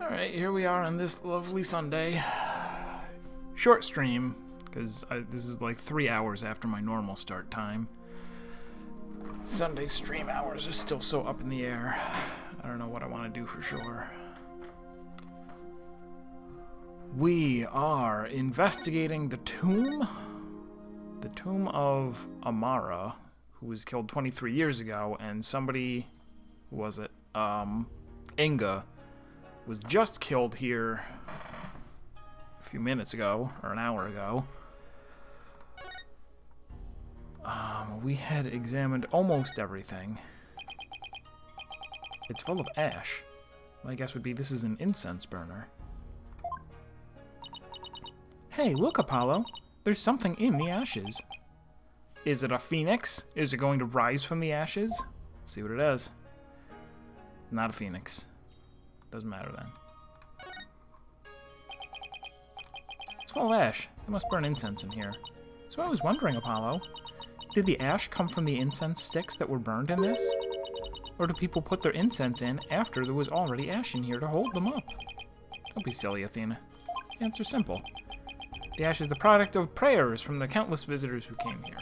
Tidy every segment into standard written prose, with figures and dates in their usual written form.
Alright, here we are on this lovely Sunday. Short stream, because this is like 3 hours after my normal start time. Sunday stream hours are still so up in the air. I don't know what I want to do for sure. We are investigating the tomb. The tomb of Amara, who was killed 23 years ago, and somebody, who was it? Inga, was just killed here a few minutes ago, or an hour ago. We had examined almost everything. It's full of ash. My guess would be this is an incense burner. Hey, look, Apollo. There's something in the ashes. Is it a phoenix? Is it going to rise from the ashes? Let's see what it is. Not a phoenix. Doesn't matter then. It's full of ash. They must burn incense in here. So I was wondering, Apollo, did the ash come from the incense sticks that were burned in this? Or do people put their incense in after there was already ash in here to hold them up? Don't be silly, Athena. The answer's simple. The ash is the product of prayers from the countless visitors who came here.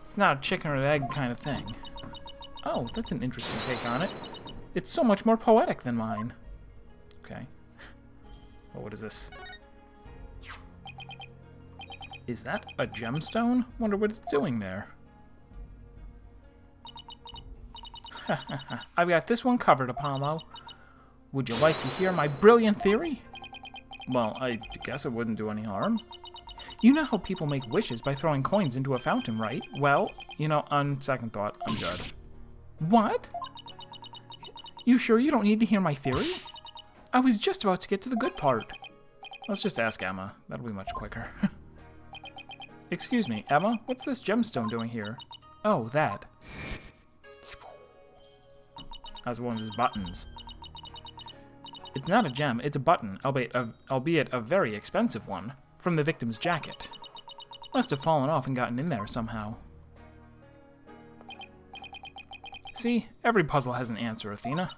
It's not a chicken or egg kind of thing. Oh, that's an interesting take on it. It's so much more poetic than mine. Okay. Well, what is this? Is that a gemstone? Wonder what it's doing there. I've got this one covered, Apollo. Would you like to hear my brilliant theory? Well, I guess it wouldn't do any harm. You know how people make wishes by throwing coins into a fountain, right? Well, you know, on second thought, I'm good. What? You sure you don't need to hear my theory? I was just about to get to the good part. Let's just ask Emma. That'll be much quicker. Excuse me, Emma, what's this gemstone doing here? Oh, that. That's one of his buttons. It's not a gem, it's a button, albeit a very expensive one, from the victim's jacket. Must have fallen off and gotten in there somehow. See, every puzzle has an answer, Athena.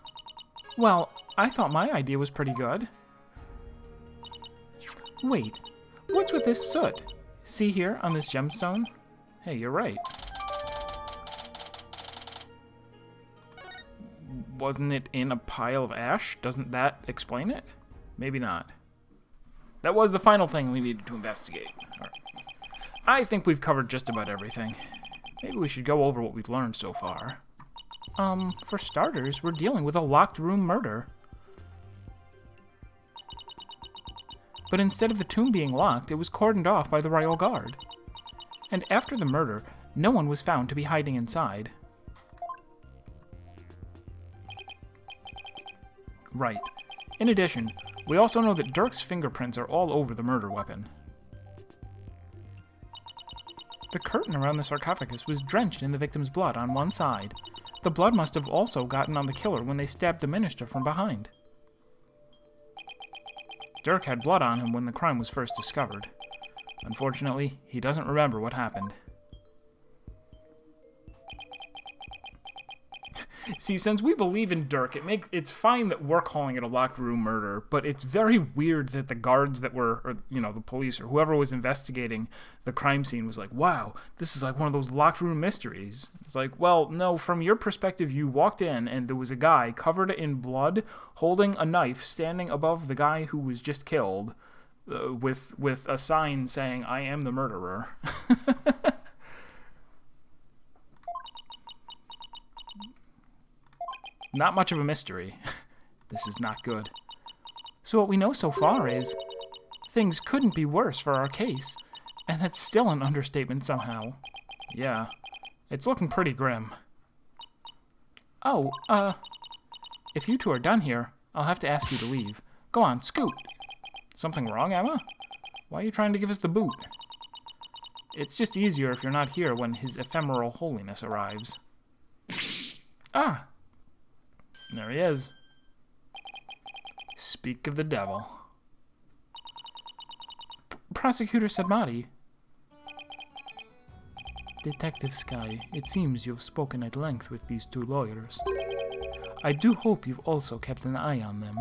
Well, I thought my idea was pretty good. Wait, what's with this soot? See here on this gemstone? Hey, you're right. Wasn't it in a pile of ash? Doesn't that explain it? Maybe not. That was the final thing we needed to investigate. All right. I think we've covered just about everything. Maybe we should go over what we've learned so far. For starters, we're dealing with a locked room murder. But instead of the tomb being locked, it was cordoned off by the royal guard. And after the murder, no one was found to be hiding inside. Right. In addition, we also know that Dirk's fingerprints are all over the murder weapon. The curtain around the sarcophagus was drenched in the victim's blood on one side. The blood must have also gotten on the killer when they stabbed the minister from behind. Dirk had blood on him when the crime was first discovered. Unfortunately, he doesn't remember what happened. See, since we believe in Dirk, it's fine that we're calling it a locked room murder, but it's very weird that the guards that were, or, you know, the police or whoever was investigating the crime scene was like, wow, this is like one of those locked room mysteries. It's like, well, no, from your perspective, you walked in and there was a guy covered in blood holding a knife standing above the guy who was just killed with a sign saying, I am the murderer. Not much of a mystery. This is not good. So what we know so far is things couldn't be worse for our case, and that's still an understatement somehow. Yeah, it's looking pretty grim. Oh, if you two are done here, I'll have to ask you to leave. Go on, scoot. Something wrong, Emma? Why are you trying to give us the boot? It's just easier if you're not here when His Ephemeral Holiness arrives. Ah! There he is. Speak of the devil. Prosecutor Sadmati. Detective Sky, it seems you've spoken at length with these two lawyers. I do hope you've also kept an eye on them.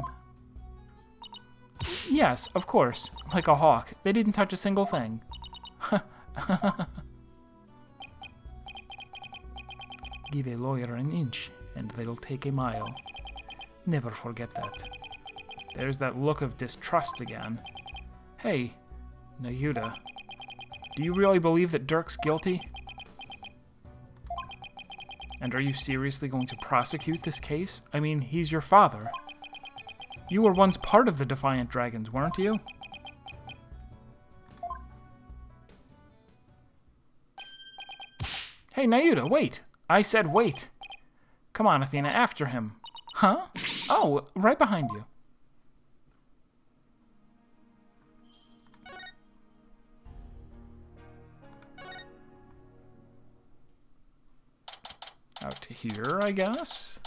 Yes, of course. Like a hawk. They didn't touch a single thing. Give a lawyer an inch, and they'll take a mile. Never forget that. There's that look of distrust again. Hey, Nayuda, do you really believe that Dirk's guilty? And are you seriously going to prosecute this case? I mean, he's your father. You were once part of the Defiant Dragons, weren't you? Hey, Nayuda, wait! I said wait! Come on, Athena, after him. Huh? Oh, right behind you. Out to here, I guess.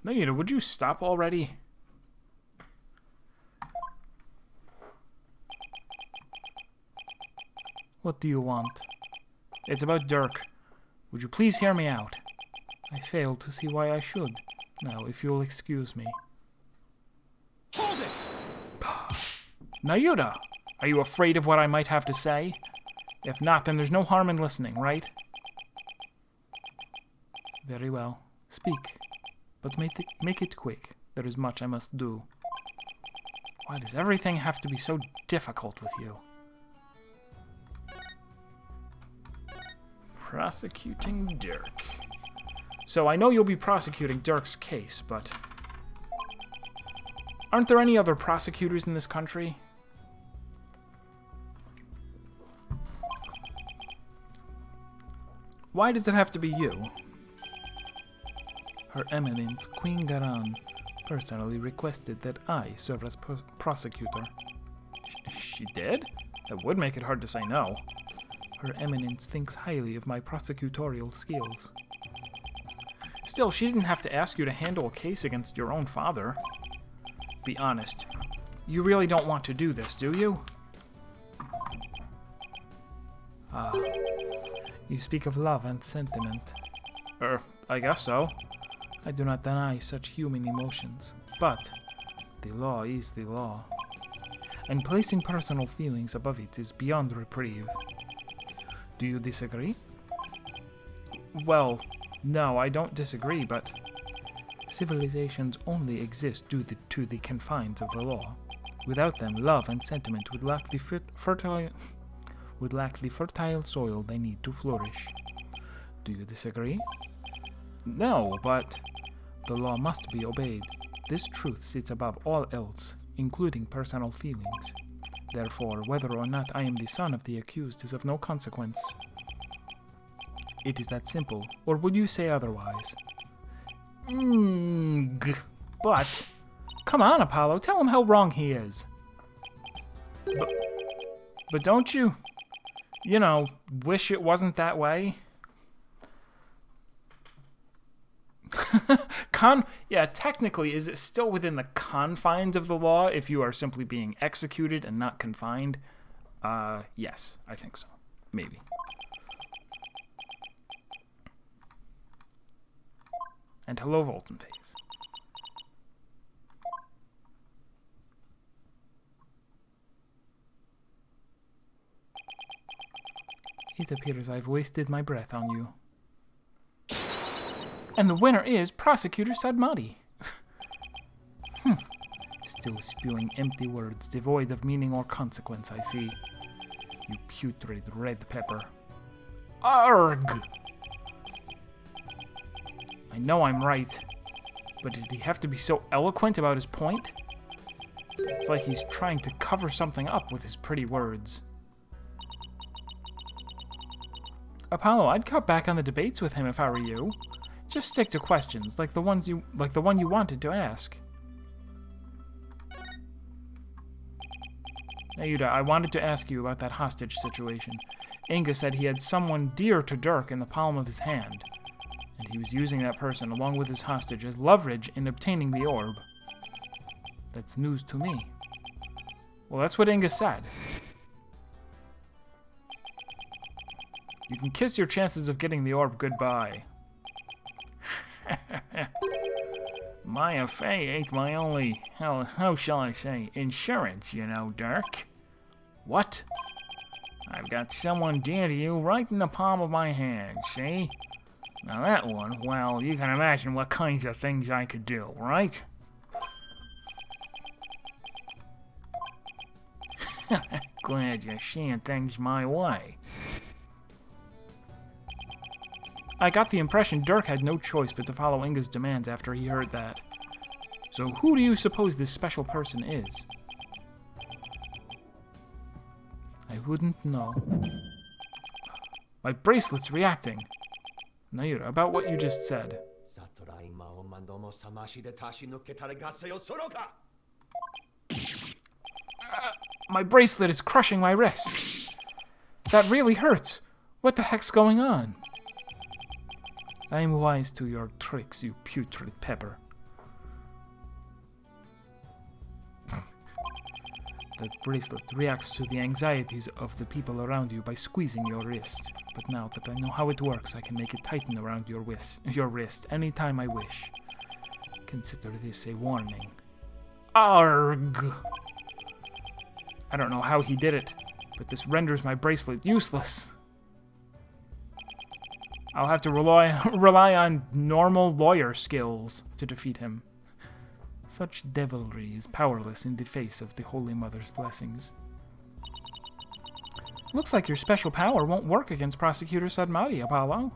Nayuda, would you stop already? What do you want? It's about Dirk. Would you please hear me out? I fail to see why I should. Now, if you'll excuse me. Hold it! Nayuda! Are you afraid of what I might have to say? If not, then there's no harm in listening, right? Very well. Speak. But make it quick. There is much I must do. Why does everything have to be so difficult with you? Prosecuting Dirk. So I know you'll be prosecuting Dirk's case, but... aren't there any other prosecutors in this country? Why does it have to be you? Her Eminence, Queen Garan, personally requested that I serve as prosecutor. She did? That would make it hard to say no. Her Eminence thinks highly of my prosecutorial skills. Still, she didn't have to ask you to handle a case against your own father. Be honest. You really don't want to do this, do you? Ah. You speak of love and sentiment. I guess so. I do not deny such human emotions. But the law is the law. And placing personal feelings above it is beyond reprieve. Do you disagree? Well, no, I don't disagree, but civilizations only exist due to the confines of the law. Without them, love and sentiment would lack the fertile soil they need to flourish. Do you disagree? No, but the law must be obeyed. This truth sits above all else, including personal feelings. Therefore, whether or not I am the son of the accused is of no consequence. It is that simple, or would you say otherwise? But, come on, Apollo, tell him how wrong he is. But don't you, wish it wasn't that way? Yeah, technically, is it still within the confines of the law if you are simply being executed and not confined? Yes, I think so. Maybe. And hello, Voltenface. It appears I've wasted my breath on you. And the winner is Prosecutor Sadmati. Still spewing empty words, devoid of meaning or consequence, I see. You putrid red pepper. Arg! I know I'm right, but did he have to be so eloquent about his point? It's like he's trying to cover something up with his pretty words. Apollo, I'd cut back on the debates with him if I were you. Just stick to questions, like the one you wanted to ask. Nayuda, I wanted to ask you about that hostage situation. Inga said he had someone dear to Dirk in the palm of his hand, and he was using that person along with his hostage as leverage in obtaining the orb. That's news to me. Well, that's what Inga said. You can kiss your chances of getting the orb goodbye. My affair ain't my only, how shall I say, insurance, you know, Dirk. What? I've got someone dear to you right in the palm of my hand, see? Now that one, well, you can imagine what kinds of things I could do, right? Glad you're seeing things my way. I got the impression Dirk had no choice but to follow Inga's demands after he heard that. So who do you suppose this special person is? I wouldn't know. My bracelet's reacting. Nayura, about what you just said. My bracelet is crushing my wrist. That really hurts. What the heck's going on? I am wise to your tricks, you putrid pepper. That bracelet reacts to the anxieties of the people around you by squeezing your wrist. But now that I know how it works, I can make it tighten around your wrist anytime I wish. Consider this a warning. Arg! I don't know how he did it, but this renders my bracelet useless. I'll have to rely on normal lawyer skills to defeat him. Such devilry is powerless in the face of the Holy Mother's blessings. Looks like your special power won't work against Prosecutor Sadmati, Apollo.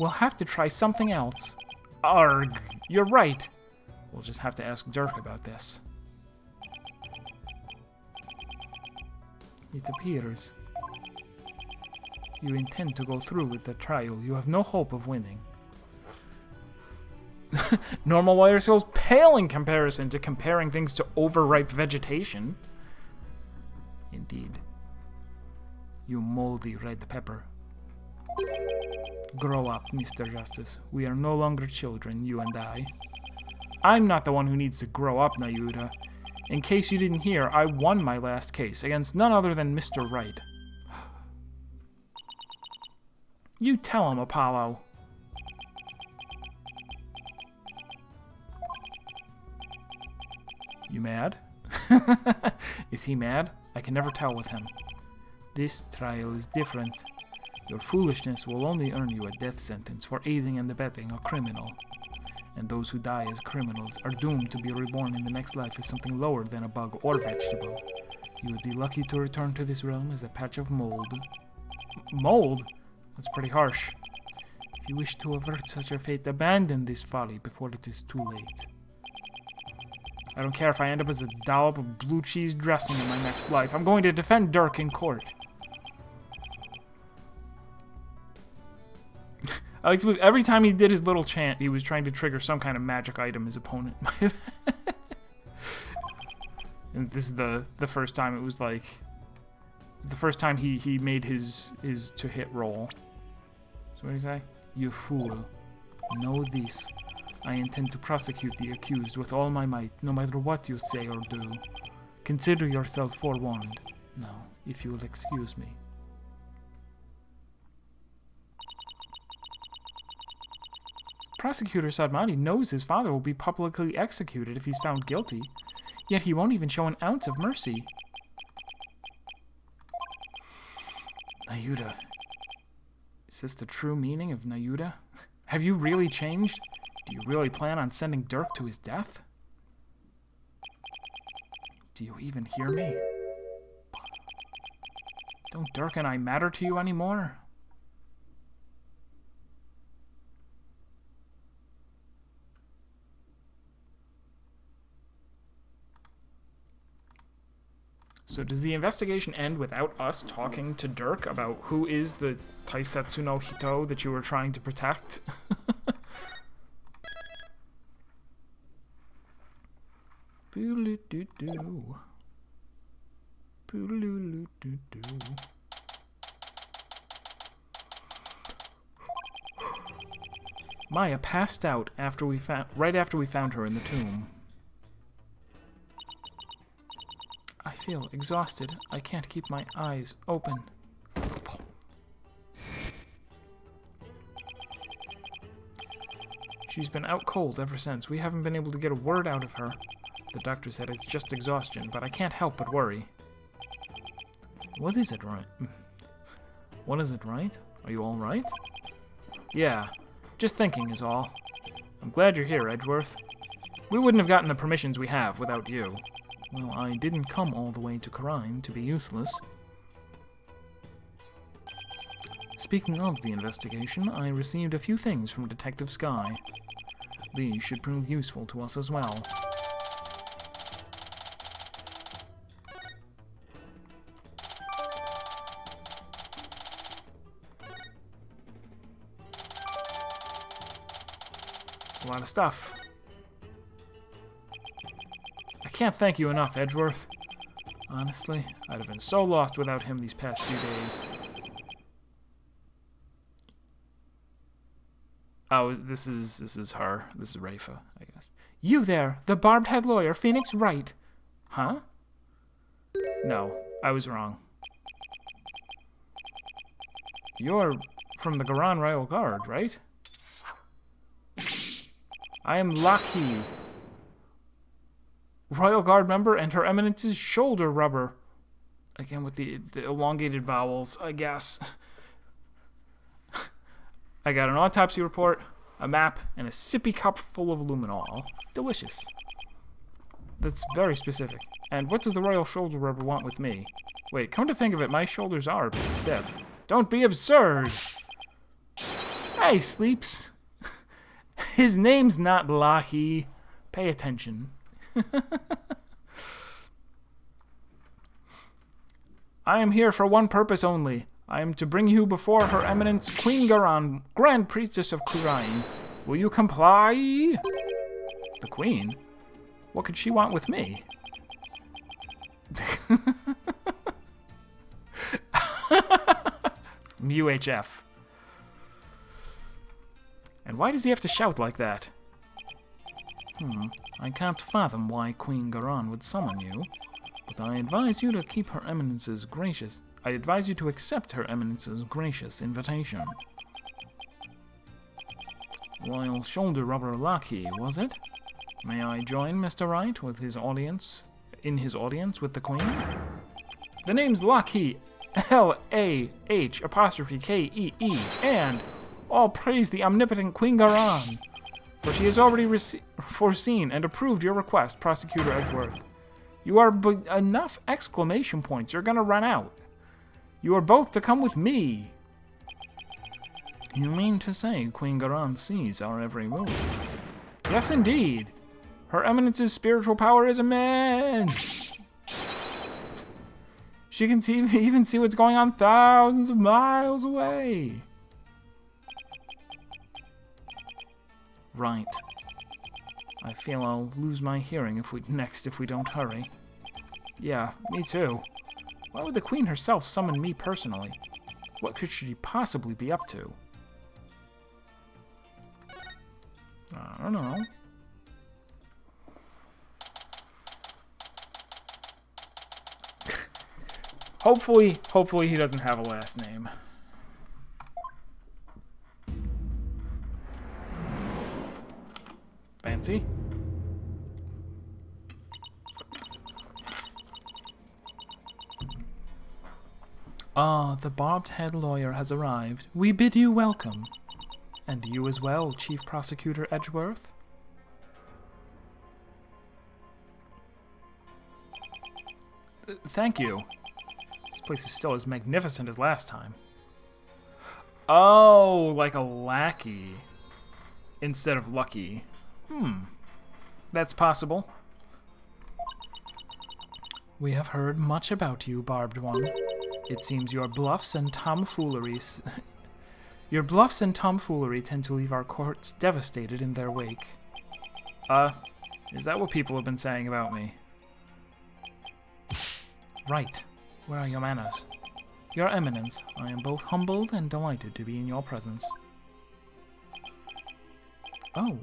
We'll have to try something else. Arg! You're right. We'll just have to ask Dirk about this. It appears you intend to go through with the trial. You have no hope of winning. Normal lawyer skills pale in comparison to comparing things to overripe vegetation. Indeed. You moldy red pepper. Grow up, Mr. Justice. We are no longer children, you and I. I'm not the one who needs to grow up, Nayuta. In case you didn't hear, I won my last case against none other than Mr. Wright. You tell him, Apollo. You mad? Is he mad? I can never tell with him. This trial is different. Your foolishness will only earn you a death sentence for aiding and abetting a criminal. And those who die as criminals are doomed to be reborn in the next life as something lower than a bug or vegetable. You would be lucky to return to this realm as a patch of mold. Mold? That's pretty harsh. If you wish to avert such a fate, abandon this folly before it is too late. I don't care if I end up as a dollop of blue cheese dressing in my next life. I'm going to defend Dirk in court. I like to believe every time he did his little chant, he was trying to trigger some kind of magic item his opponent might have. And this is the first time it was like... The first time he made his to-hit roll. So what did he say? You fool. Know this. I intend to prosecute the accused with all my might, no matter what you say or do. Consider yourself forewarned. Now, if you will excuse me. Prosecutor Sadmati knows his father will be publicly executed if he's found guilty, yet he won't even show an ounce of mercy. Nayuta. Is this the true meaning of Nayuta? Have you really changed? Do you really plan on sending Dirk to his death? Do you even hear me? Don't Dirk and I matter to you anymore? So does the investigation end without us talking to Dirk about who is the Taisetsu no Hito that you were trying to protect? Boodaloo-doo-doo. Boodaloo-doo-doo. Maya passed out right after we found her in the tomb. I feel exhausted. I can't keep my eyes open. She's been out cold ever since. We haven't been able to get a word out of her. The doctor said it's just exhaustion, but I can't help but worry. What is it, right? What is it, right? Are you all right? Yeah, just thinking is all. I'm glad you're here, Edgeworth. We wouldn't have gotten the permissions we have without you. Well, I didn't come all the way to Khura'in to be useless. Speaking of the investigation, I received a few things from Detective Skye. These should prove useful to us as well. It's a lot of stuff. I can't thank you enough, Edgeworth. Honestly, I'd have been so lost without him these past few days. Oh, this is her. This is Rafa, I guess. You there, the barbed-head lawyer, Phoenix Wright. Huh? No, I was wrong. You're from the Khura'in Royal Guard, right? I am Laki, Royal Guard member, and Her Eminence's shoulder rubber. Again with the elongated vowels, I guess. I got an autopsy report, a map, and a sippy cup full of luminol. Delicious. That's very specific. And what does the royal shoulder rubber want with me? Wait, come to think of it, my shoulders are a bit stiff. Don't be absurd! Hey, Sleeps. His name's not Lahi. Pay attention. I am here for one purpose only. I am to bring you before Her Eminence Queen Garan, Grand Priestess of Khura'in. Will you comply? The Queen? What could she want with me? UHF. And why does he have to shout like that? I can't fathom why Queen Garan would summon you, but I advise you to keep Her Eminence's gracious... I advise you to accept Her Eminence's gracious invitation. Royal shoulder rubber Laki, was it? May I join Mr. Wright with his audience, in his audience with the Queen? The name's Laki, L-A-H'-K-E-E, and all praise the omnipotent Queen Garan, for she has already foreseen and approved your request, Prosecutor Edgeworth. You are enough exclamation points, you're gonna run out. You are both to come with me. You mean to say Queen Garan sees our every move? Yes, indeed. Her Eminence's spiritual power is immense. She can even see what's going on thousands of miles away. Right. I feel I'll lose my hearing if we don't hurry. Yeah, me too. Why would the Queen herself summon me personally? What could she possibly be up to? I don't know. Hopefully he doesn't have a last name. Fancy? Ah, the barbed-head lawyer has arrived. We bid you welcome. And you as well, Chief Prosecutor Edgeworth. Thank you. This place is still as magnificent as last time. Oh, like a lackey instead of lucky. That's possible. We have heard much about you, Barbed One. It seems your bluffs and tomfoolery tend to leave our courts devastated in their wake. Is that what people have been saying about me? Right. Where are your manners? Your Eminence, I am both humbled and delighted to be in your presence. Oh,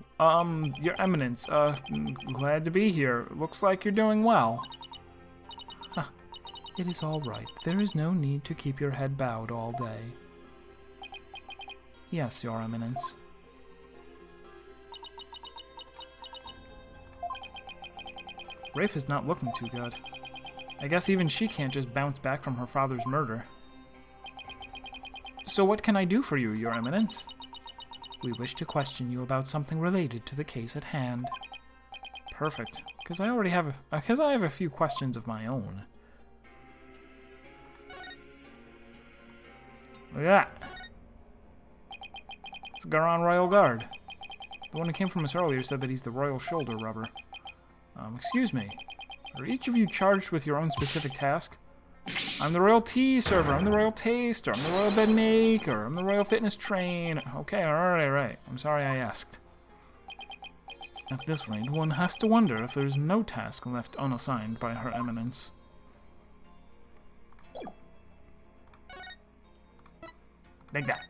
Your Eminence, glad to be here. Looks like you're doing well. Huh. It is all right. There is no need to keep your head bowed all day. Yes, Your Eminence. Rafe is not looking too good. I guess even she can't just bounce back from her father's murder. So what can I do for you, Your Eminence? We wish to question you about something related to the case at hand. Perfect, because I have a few questions of my own. Look at that. It's Khura'in Royal Guard. The one who came from us earlier said that he's the royal shoulder rubber. Excuse me. Are each of you charged with your own specific task? I'm the royal tea server, I'm the royal taster, I'm the royal bed maker, I'm the royal fitness trainer. Okay, alright. I'm sorry I asked. At this rate, one has to wonder if there's no task left unassigned by Her Eminence. Like that.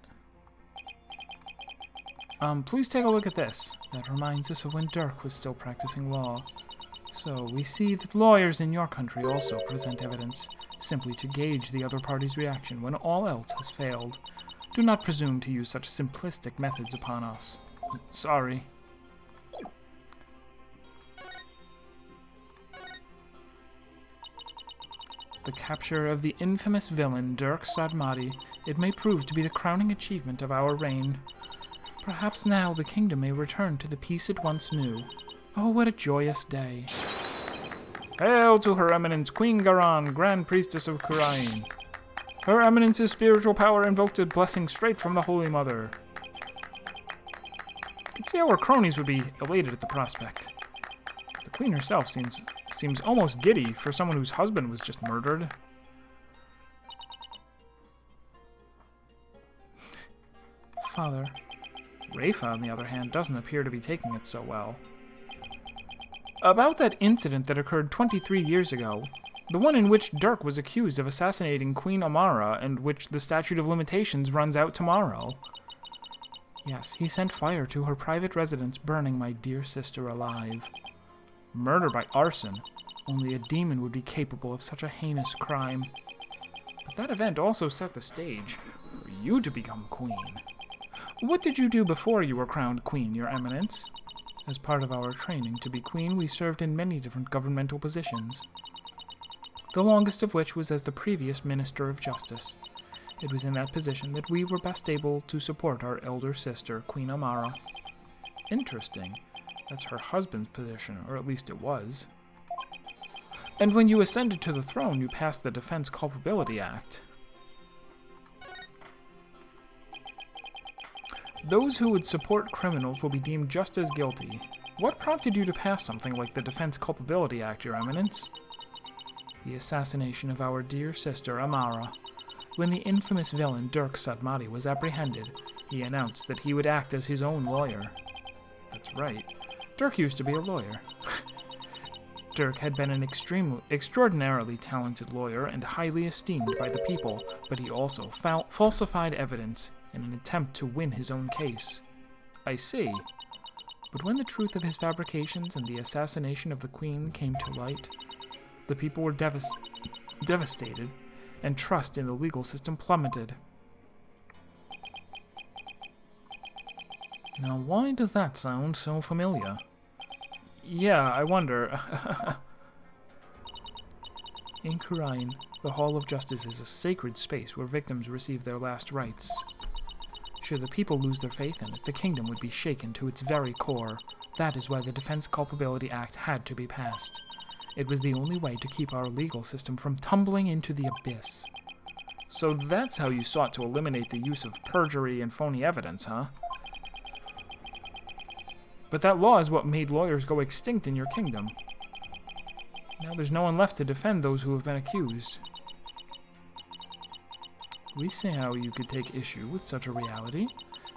Please take a look at this. That reminds us of when Dirk was still practicing law. So, we see that lawyers in your country also present evidence, simply to gauge the other party's reaction when all else has failed. Do not presume to use such simplistic methods upon us. Sorry. The capture of the infamous villain Dirk Sadmati, it may prove to be the crowning achievement of our reign. Perhaps now the kingdom may return to the peace it once knew. Oh, what a joyous day. Hail to Her Eminence Queen Khura'in, Grand Priestess of Khura'in. Her Eminence's spiritual power invoked a blessing straight from the Holy Mother. You can see how her cronies would be elated at the prospect. The Queen herself seems almost giddy for someone whose husband was just murdered. Father. Rafe, on the other hand, doesn't appear to be taking it so well. About that incident that occurred 23 years ago, the one in which Dirk was accused of assassinating Queen Amara and which the statute of limitations runs out tomorrow. Yes, he sent fire to her private residence, burning my dear sister alive. Murder by arson. Only a demon would be capable of such a heinous crime. But that event also set the stage for you to become queen. What did you do before you were crowned queen, Your Eminence? As part of our training to be queen, we served in many different governmental positions. The longest of which was as the previous Minister of Justice. It was in that position that we were best able to support our elder sister, Queen Amara. Interesting. That's her husband's position, or at least it was. And when you ascended to the throne, you passed the Defense Culpability Act. Those who would support criminals will be deemed just as guilty. What prompted you to pass something like the Defense Culpability Act, Your Eminence? The assassination of our dear sister, Amara. When the infamous villain Dirk Sadmati was apprehended, he announced that he would act as his own lawyer. That's right. Dirk used to be a lawyer. Dirk had been an extraordinarily talented lawyer and highly esteemed by the people, but he also falsified evidence in an attempt to win his own case. I see. But when the truth of his fabrications and the assassination of the Queen came to light, the people were devastated, and trust in the legal system plummeted. Now, why does that sound so familiar? Yeah, I wonder. In Khura'in, the Hall of Justice is a sacred space where victims receive their last rites. Should the people lose their faith in it, the kingdom would be shaken to its very core. That is why the Defense Culpability Act had to be passed. It was the only way to keep our legal system from tumbling into the abyss. So that's how you sought to eliminate the use of perjury and phony evidence, huh? But that law is what made lawyers go extinct in your kingdom. Now there's no one left to defend those who have been accused. We see how you could take issue with such a reality.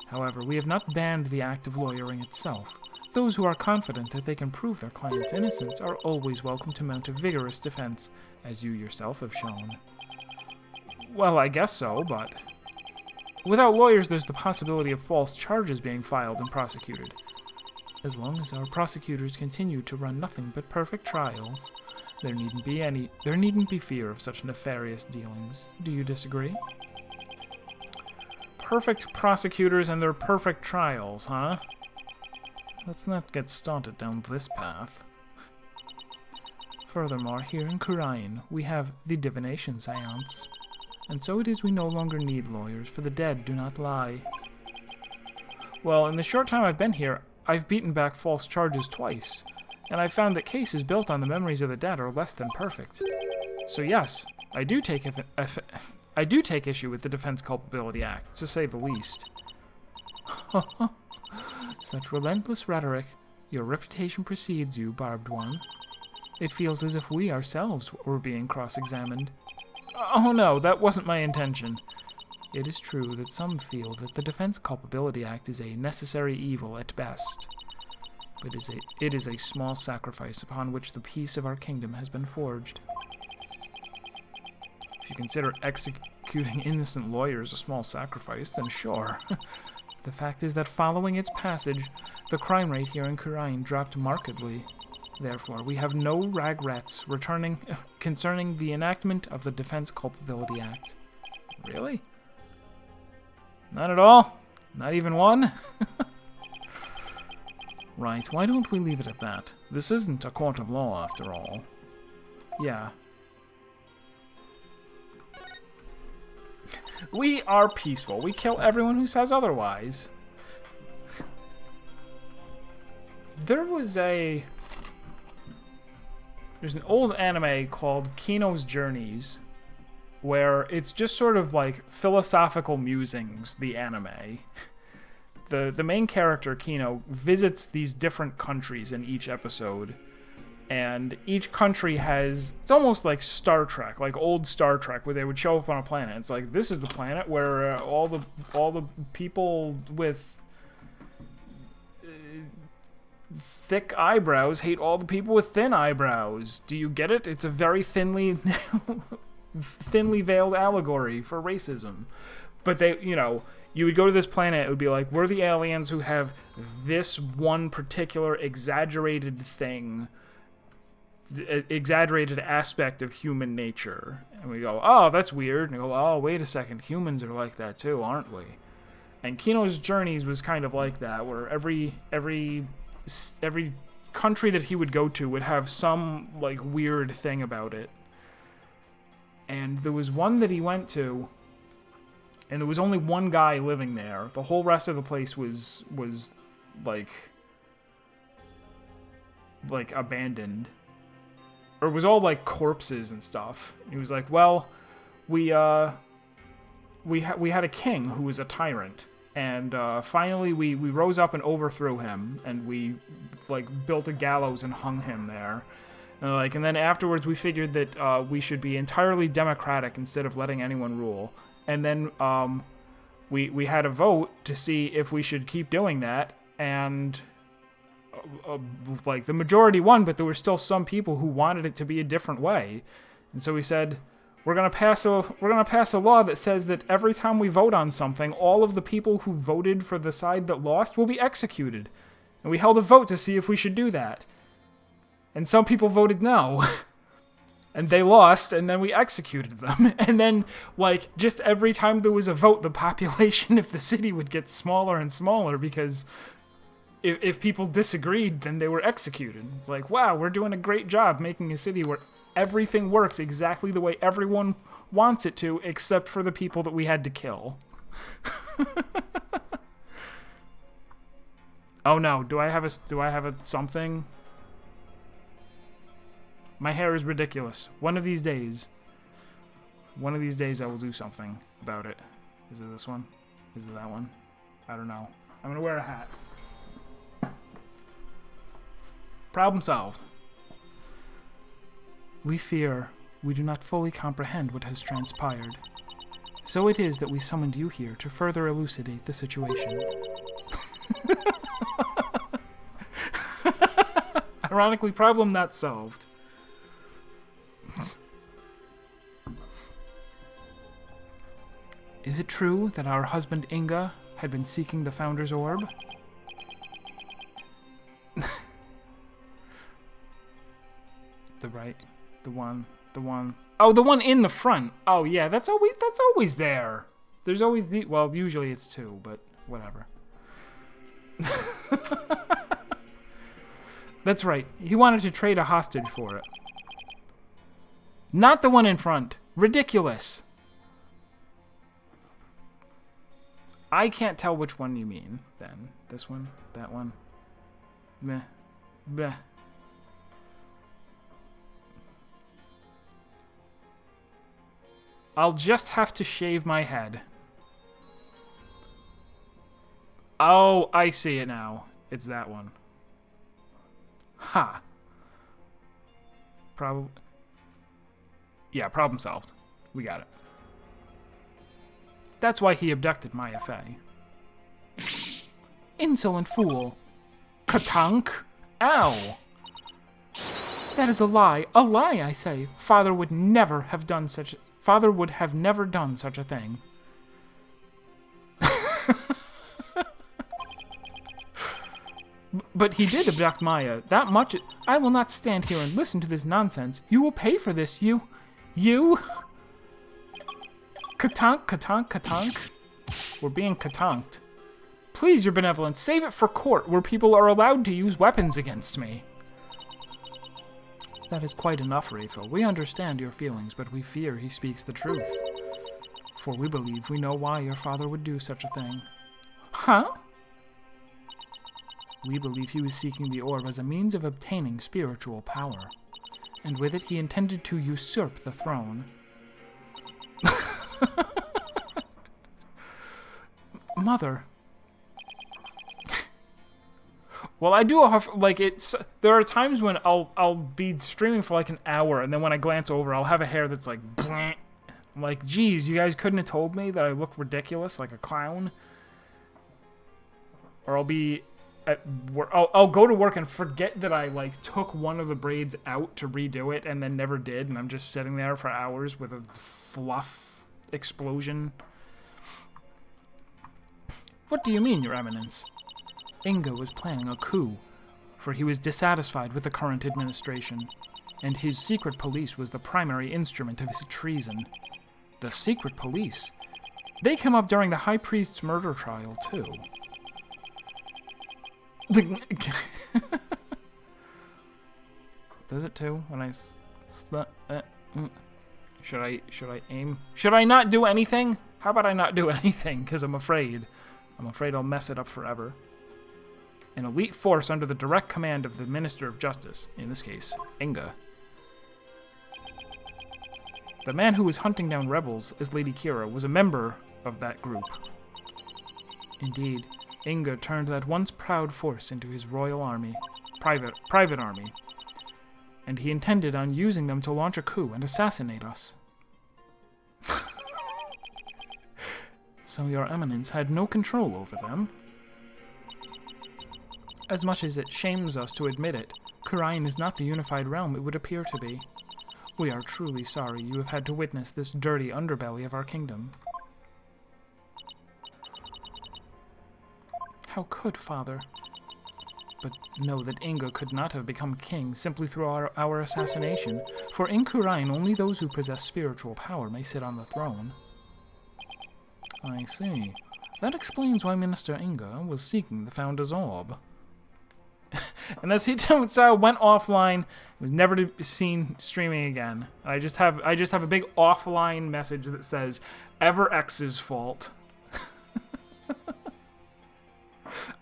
However, we have not banned the act of lawyering itself. Those who are confident that they can prove their client's innocence are always welcome to mount a vigorous defense, as you yourself have shown. Well, I guess so, but without lawyers, there's the possibility of false charges being filed and prosecuted. As long as our prosecutors continue to run nothing but perfect trials, there needn't be fear of such nefarious dealings. Do you disagree? Perfect prosecutors and their perfect trials, huh? Let's not get started down this path. Furthermore, here in Khura'in, we have the divination seance. And so it is we no longer need lawyers, for the dead do not lie. Well, in the short time I've been here, I've beaten back false charges twice, and I've found that cases built on the memories of the dead are less than perfect. So yes, I do take issue with the Defense Culpability Act, to say the least. Such relentless rhetoric. Your reputation precedes you, barbed one. It feels as if we ourselves were being cross-examined. Oh no, that wasn't my intention. It is true that some feel that the Defense Culpability Act is a necessary evil at best. But it is a small sacrifice upon which the peace of our kingdom has been forged. If you consider executing innocent lawyers a small sacrifice, then sure. The fact is that following its passage, the crime rate here in Khura'in dropped markedly. Therefore, we have no regrets concerning the enactment of the Defense Culpability Act. Really? Not at all? Not even one? Right, why don't we leave it at that? This isn't a court of law, after all. Yeah. We are peaceful. We kill everyone who says otherwise. There's an old anime called Kino's Journeys, where it's just sort of like philosophical musings, the anime. The main character, Kino, visits these different countries in each episode, and each country has, it's almost like Star Trek, like old Star Trek, where they would show up on a planet. It's like, this is the planet where all the people with thick eyebrows hate all the people with thin eyebrows. Do you get it? It's a very thinly veiled allegory for racism. But they, you would go to this planet, it would be like, we're the aliens who have this one particular exaggerated thing, exaggerated aspect of human nature. And we go, oh, that's weird. And we go, oh, wait a second, humans are like that too, aren't we? And Kino's Journeys was kind of like that, where every country that he would go to would have some, like, weird thing about it. And there was one that he went to, and there was only one guy living there. The whole rest of the place was like abandoned. Or it was all, like, corpses and stuff. He was like, well, we had a king who was a tyrant. And finally we rose up and overthrew him, and we, like, built a gallows and hung him there. And then afterwards we figured that we should be entirely democratic instead of letting anyone rule. And then we had a vote to see if we should keep doing that, and like, the majority won, but there were still some people who wanted it to be a different way. And so we said, we're gonna pass a law that says that every time we vote on something, all of the people who voted for the side that lost will be executed. And we held a vote to see if we should do that. And some people voted no. And they lost, and then we executed them. And then, like, just every time there was a vote, the population of the city would get smaller and smaller, because if people disagreed, then they were executed. It's like, wow, we're doing a great job making a city where everything works exactly the way everyone wants it to, except for the people that we had to kill. Oh no, do I have a something? My hair is ridiculous. One of these days I will do something about it. Is it this one? Is it that one? I don't know. I'm gonna wear a hat. Problem solved. We fear we do not fully comprehend what has transpired. So it is that we summoned you here to further elucidate the situation. Ironically, problem not solved. Is it true that our husband Inga had been seeking the Founder's Orb? The one. Oh, the one in the front. Oh yeah, that's always there. There's always well, usually it's two, but whatever. That's right. He wanted to trade a hostage for it. Not the one in front. Ridiculous. I can't tell which one you mean, then. This one? That one? Meh. Bleh. I'll just have to shave my head. Oh, I see it now. It's that one. Ha. Problem. Yeah, problem solved. We got it. That's why he abducted Maya Fey. Insolent fool. Katank. Ow. That is a lie. A lie, I say. Father would never have done such... Father would have never done such a thing. But he did abduct Maya. That much... I will not stand here and listen to this nonsense. You will pay for this, you... Katonk, katonk, katonk. We're being katonked. Please, your benevolence, save it for court, where people are allowed to use weapons against me. That is quite enough, Rafel. We understand your feelings, but we fear he speaks the truth. For we believe we know why your father would do such a thing. Huh? We believe he was seeking the orb as a means of obtaining spiritual power. And with it he intended to usurp the throne. Mother. Well, I do have, like, there are times when I'll be streaming for like an hour, and then when I glance over, I'll have a hair that's like, bleh. I'm like, geez, you guys couldn't have told me that I look ridiculous, like a clown? Or I'll be at work, I'll go to work and forget that I, like, took one of the braids out to redo it, and then never did, and I'm just sitting there for hours with a fluff explosion. What do you mean, Your Eminence? Inga was planning a coup, for he was dissatisfied with the current administration, and his secret police was the primary instrument of his treason. The secret police? They came up during the High Priest's murder trial, too. Does it too? When I should I aim? Should I not do anything? How about I not do anything? Because I'm afraid I'll mess it up forever. An elite force under the direct command of the Minister of Justice, in this case, Inga. The man who was hunting down rebels as Lady Kira was a member of that group. Indeed, Inga turned that once proud force into his royal army, private army, and he intended on using them to launch a coup and assassinate us. So your eminence had no control over them? As much as it shames us to admit it, Khura'in is not the unified realm it would appear to be. We are truly sorry you have had to witness this dirty underbelly of our kingdom. How could, Father? But know that Inga could not have become king simply through our assassination, for in Khura'in only those who possess spiritual power may sit on the throne. I see. That explains why Minister Inga was seeking the Founder's Orb. And as he went offline, was never to be seen streaming again. I just have a big offline message that says, "Ever X's fault."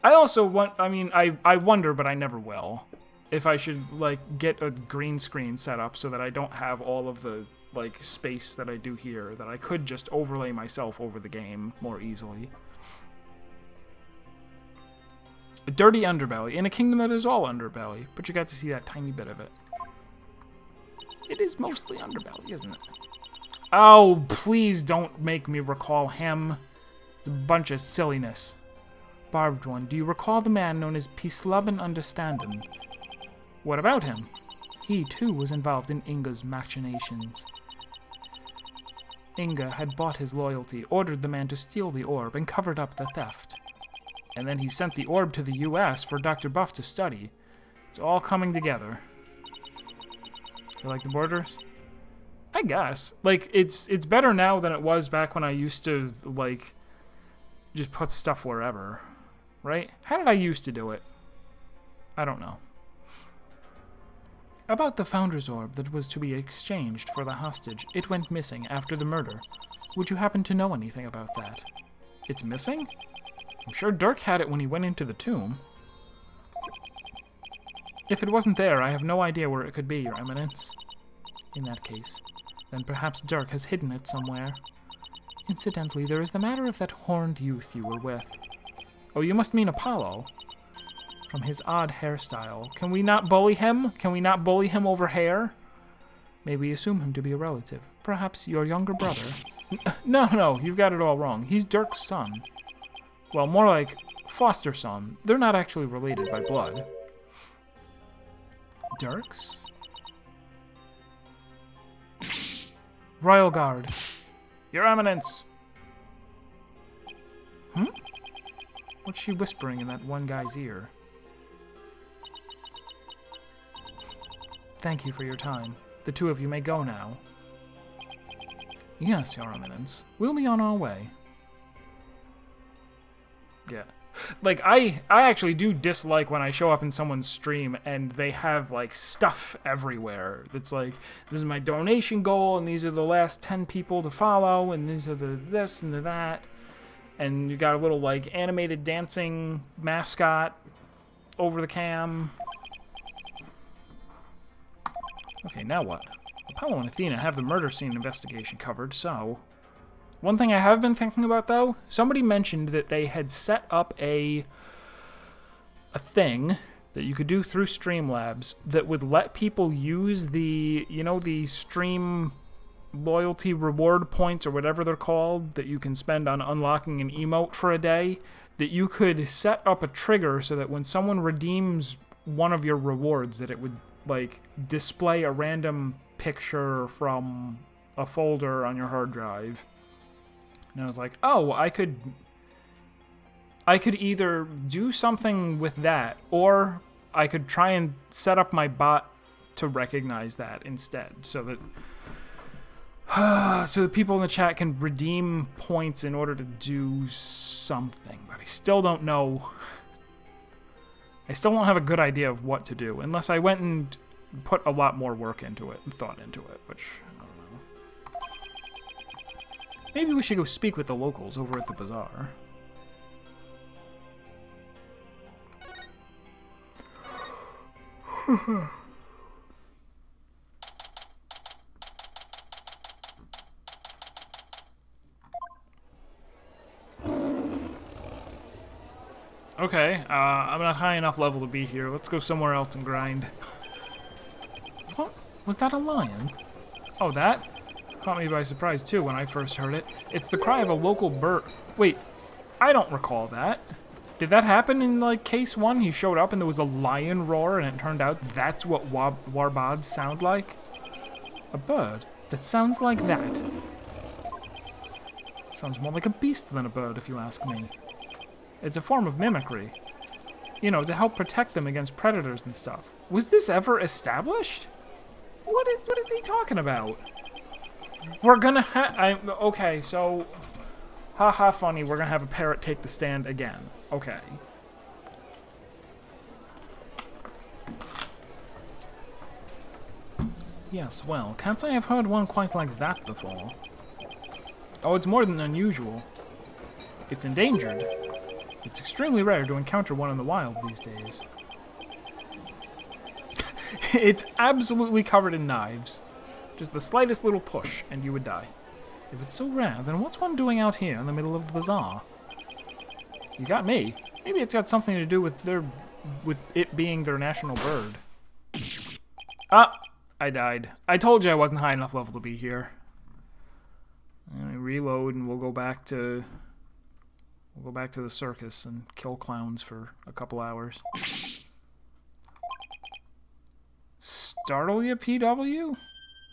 I also I wonder, but I never will, if I should, like, get a green screen set up so that I don't have all of the, like, space that I do here, that I could just overlay myself over the game more easily. A dirty underbelly, in a kingdom that is all underbelly, but you got to see that tiny bit of it. It is mostly underbelly, isn't it? Oh, please don't make me recall him. It's a bunch of silliness. Barbed one, do you recall the man known as Peacelubin Understandin'? What about him? He, too, was involved in Inga's machinations. Inga had bought his loyalty, ordered the man to steal the orb, and covered up the theft. And then he sent the orb to the U.S. for Dr. Buff to study. It's all coming together. You like the borders? I guess. Like, it's better now than it was back when I used to, like, just put stuff wherever. Right? How did I used to do it? I don't know. About the Founder's Orb that was to be exchanged for the hostage. It went missing after the murder. Would you happen to know anything about that? It's missing? I'm sure Dirk had it when he went into the tomb. If it wasn't there, I have no idea where it could be, Your Eminence. In that case, then perhaps Dirk has hidden it somewhere. Incidentally, there is the matter of that horned youth you were with. Oh, you must mean Apollo. From his odd hairstyle. Can we not bully him? Can we not bully him over hair? May we assume him to be a relative? Perhaps your younger brother? No, you've got it all wrong. He's Dirk's son. Well, more like foster son. They're not actually related by blood. Dirk's? Royal Guard. Your Eminence! What's she whispering in that one guy's ear? Thank you for your time. The two of you may go now. Yes, Your Eminence. We'll be on our way. Yeah. Like, I actually do dislike when I show up in someone's stream and they have, like, stuff everywhere. It's like, this is my donation goal, and these are the last 10 people to follow, and these are the this and the that. And you got a little, like, animated dancing mascot over the cam. Okay, now what? Apollo and Athena have the murder scene investigation covered, so... One thing I have been thinking about, though, somebody mentioned that they had set up a thing that you could do through Streamlabs that would let people use the, you know, the stream loyalty reward points or whatever they're called that you can spend on unlocking an emote for a day, that you could set up a trigger so that when someone redeems one of your rewards that it would, like, display a random picture from a folder on your hard drive. And I was like, oh, I could either do something with that, or I could try and set up my bot to recognize that instead, so that people in the chat can redeem points in order to do something. But I still don't know. I still don't have a good idea of what to do, unless I went and put a lot more work into it and thought into it, which I don't know. Maybe we should go speak with the locals over at the bazaar. Okay, I'm not high enough level to be here. Let's go somewhere else and grind. What? Was that a lion? Oh, that? Caught me by surprise, too, when I first heard it. It's the cry of a local bird. Wait, I don't recall that. Did that happen in, like, Case 1? He showed up and there was a lion roar and it turned out that's what warbods sound like? A bird that sounds like that. Sounds more like a beast than a bird, if you ask me. It's a form of mimicry. You know, to help protect them against predators and stuff. Was this ever established? What is he talking about? We're gonna okay, so... Haha, funny, we're gonna have a parrot take the stand again. Okay. Yes, well, can't say I've heard one quite like that before. Oh, it's more than unusual. It's endangered. It's extremely rare to encounter one in the wild these days. It's absolutely covered in knives. Just the slightest little push, and you would die. If it's so rare, then what's one doing out here in the middle of the bazaar? You got me. Maybe it's got something to do with it being their national bird. Ah! I died. I told you I wasn't high enough level to be here. Let me reload and we'll go back to the circus and kill clowns for a couple hours. Startle ya, PW?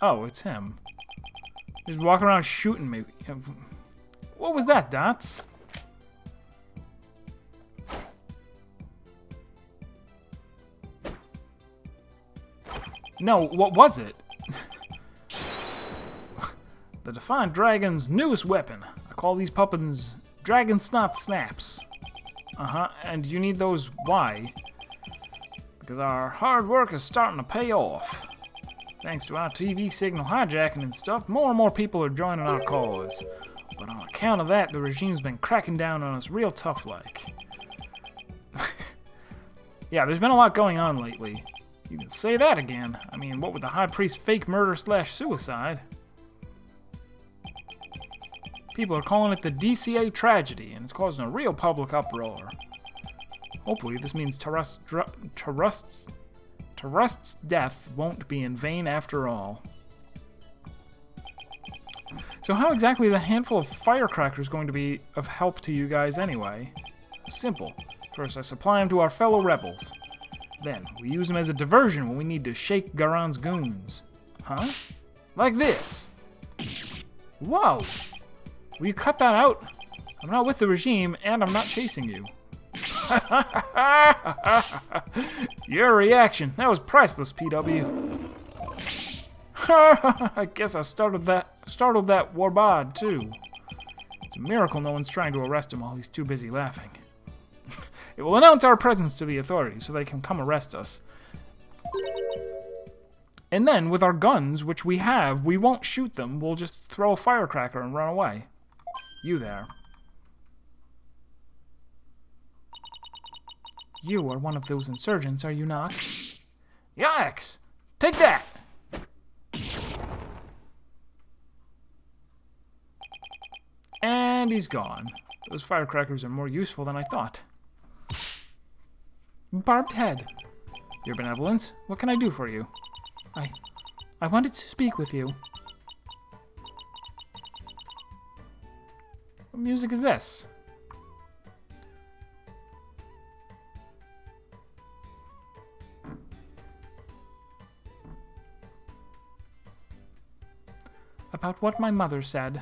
Oh, it's him. He's walking around shooting me. What was that, Dots? No, what was it? The Defiant Dragon's newest weapon. I call these puppins Dragon Snot Snaps. And you need those, why? Because our hard work is starting to pay off. Thanks to our TV signal hijacking and stuff, more and more people are joining our cause. But on account of that, the regime's been cracking down on us real tough like. Yeah, there's been a lot going on lately. You can say that again. I mean, what with the High Priest fake murder/suicide? People are calling it the DCA tragedy, and it's causing a real public uproar. Hopefully this means Tarrust's death won't be in vain after all. So how exactly is a handful of firecrackers going to be of help to you guys anyway? Simple. First I supply them to our fellow rebels. Then we use them as a diversion when we need to shake Garon's goons. Huh? Like this. Whoa! Will you cut that out? I'm not with the regime, and I'm not chasing you. Your reaction. That was priceless, PW. I guess I startled that warbard, too. It's a miracle no one's trying to arrest him while he's too busy laughing. It will announce our presence to the authorities so they can come arrest us. And then, with our guns, which we have, we won't shoot them. We'll just throw a firecracker and run away. You there. You are one of those insurgents, are you not? Yikes! Take that! And he's gone. Those firecrackers are more useful than I thought. Barbed head. Your benevolence, what can I do for you? I wanted to speak with you. What music is this? About what my mother said.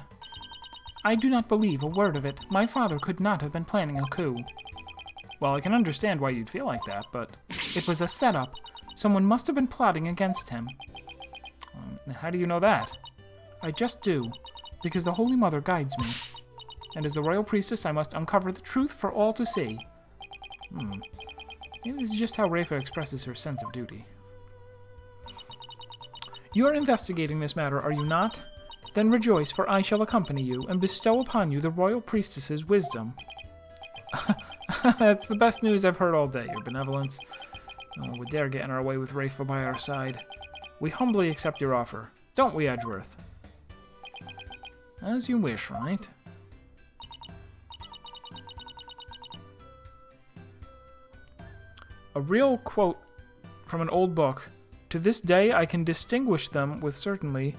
I do not believe a word of it. My father could not have been planning a coup. Well, I can understand why you'd feel like that, but it was a setup. Someone must have been plotting against him. How do you know that? I just do, because the Holy Mother guides me. And as the Royal Priestess, I must uncover the truth for all to see. Maybe this is just how Rafa expresses her sense of duty. You are investigating this matter, are you not? Then rejoice, for I shall accompany you, and bestow upon you the Royal Priestess's wisdom. That's the best news I've heard all day, your benevolence. Oh, we dare get in our way with Rafa by our side. We humbly accept your offer, don't we, Edgeworth? As you wish, right? A real quote from an old book. To this day, I can distinguish them with certainty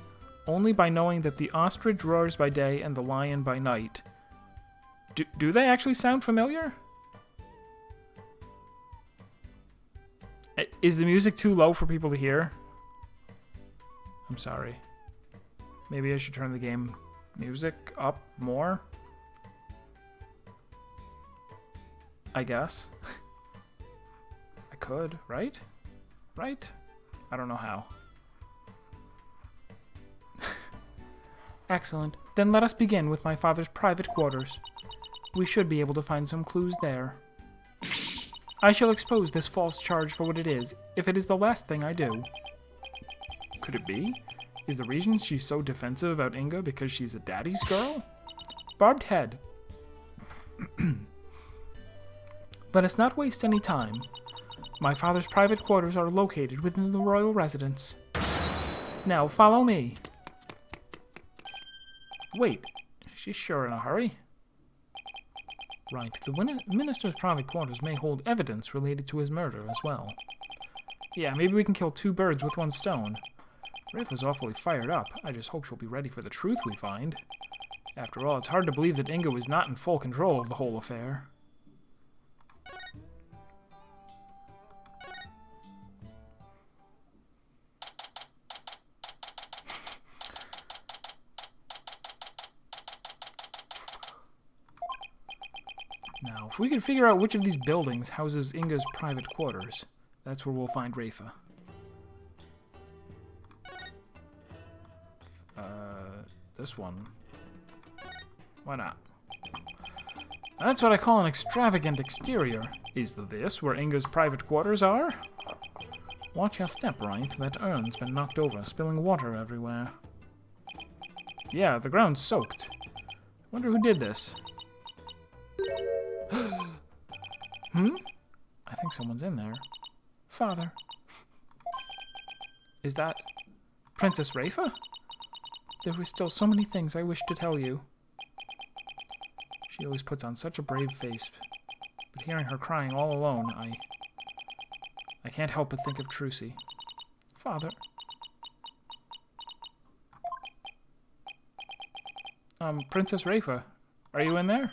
only by knowing that the ostrich roars by day and the lion by night. Do they actually sound familiar? Is the music too low for people to hear? I'm sorry. Maybe I should turn the game music up more? I guess. I could, right? Right? I don't know how. Excellent. Then let us begin with my father's private quarters. We should be able to find some clues there. I shall expose this false charge for what it is, if it is the last thing I do. Could it be? Is the reason she's so defensive about Inga because she's a daddy's girl? Barbed head. Let us not waste any time. My father's private quarters are located within the royal residence. Now follow me. Wait, she's sure in a hurry? Right, the minister's private quarters may hold evidence related to his murder as well. Yeah, maybe we can kill two birds with one stone. Riff was awfully fired up. I just hope she'll be ready for the truth we find. After all, it's hard to believe that Inga was not in full control of the whole affair. Now, if we can figure out which of these buildings houses Inga's private quarters, that's where we'll find Rafa. This one. Why not? That's what I call an extravagant exterior. Is this where Inga's private quarters are? Watch your step, Wright. That urn's been knocked over, spilling water everywhere. Yeah, the ground's soaked. Wonder who did this. Hmm? I think someone's in there. Father. Is that Princess Rafa? There were still so many things I wish to tell you. She always puts on such a brave face, but hearing her crying all alone, I can't help but think of Trucy. Father. Princess Rafa, are you in there?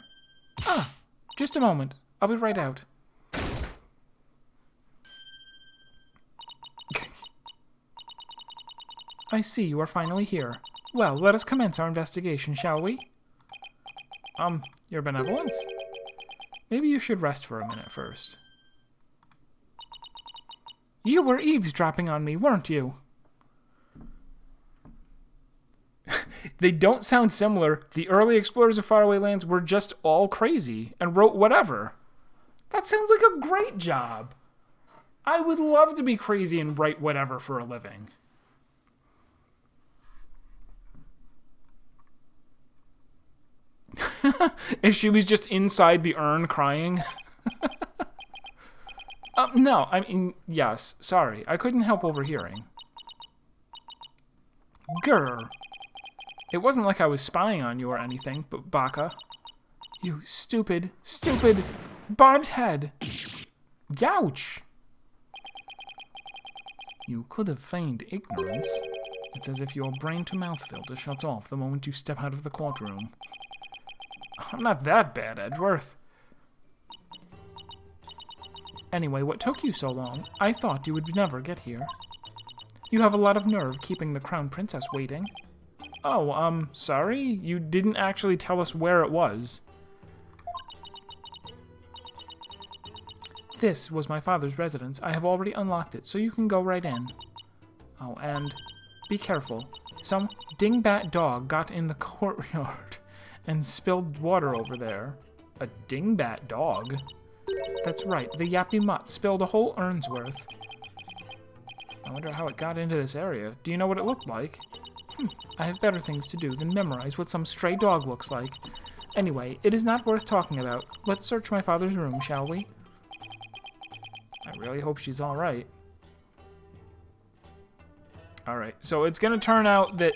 Ah, just a moment. I'll be right out. I see you are finally here. Well, let us commence our investigation, shall we? Your benevolence? Maybe you should rest for a minute first. You were eavesdropping on me, weren't you? They don't sound similar. The early explorers of faraway lands were just all crazy and wrote whatever. That sounds like a great job. I would love to be crazy and write whatever for a living. If she was just inside the urn crying. No, I mean, yes. Sorry, I couldn't help overhearing. Grr. It wasn't like I was spying on you or anything, but Baka. You stupid, barbed head. Youch. You could have feigned ignorance. It's as if your brain-to-mouth filter shuts off the moment you step out of the courtroom. I'm not that bad, Edgeworth. Anyway, what took you so long? I thought you would never get here. You have a lot of nerve keeping the Crown Princess waiting. Oh, sorry? You didn't actually tell us where it was. This was my father's residence. I have already unlocked it, so you can go right in. Oh, and be careful. Some dingbat dog got in the courtyard and spilled water over there. A dingbat dog? That's right, the yappy mutt spilled a whole urn's worth. I wonder how it got into this area. Do you know what it looked like? I have better things to do than memorize what some stray dog looks like. Anyway, it is not worth talking about. Let's search my father's room, shall we? I really hope she's alright. Alright, so it's gonna turn out that...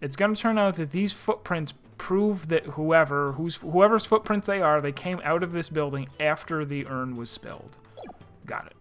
It's gonna turn out that these footprints prove that whoever's footprints they are, they came out of this building after the urn was spilled. Got it.